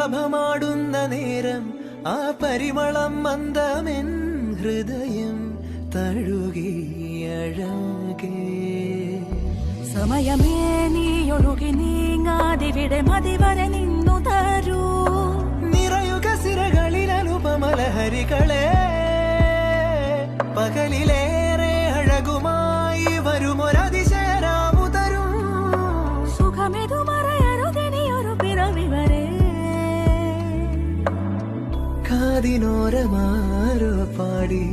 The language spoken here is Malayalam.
കളഭമാടുന്ന നേരം ആ പരിമളം മന്ദമെൻ ഹൃദയം തഴുകിയഴകേ. സമയമേ നീ ഒഴുകി നീങ്ങാതിവിടെ മതിവരെ നിന്നു തരൂ. നിറയുക സിരകളിൽ അനുപമലഹരികളെ, പകലിലേറെ അഴകുമായി വരുമൊരതിശയരാമു തരും. സുഖമിതു മറയരുതിനിയൊരു പിറവി വരെ. കാതിനോരമാരോ പാടി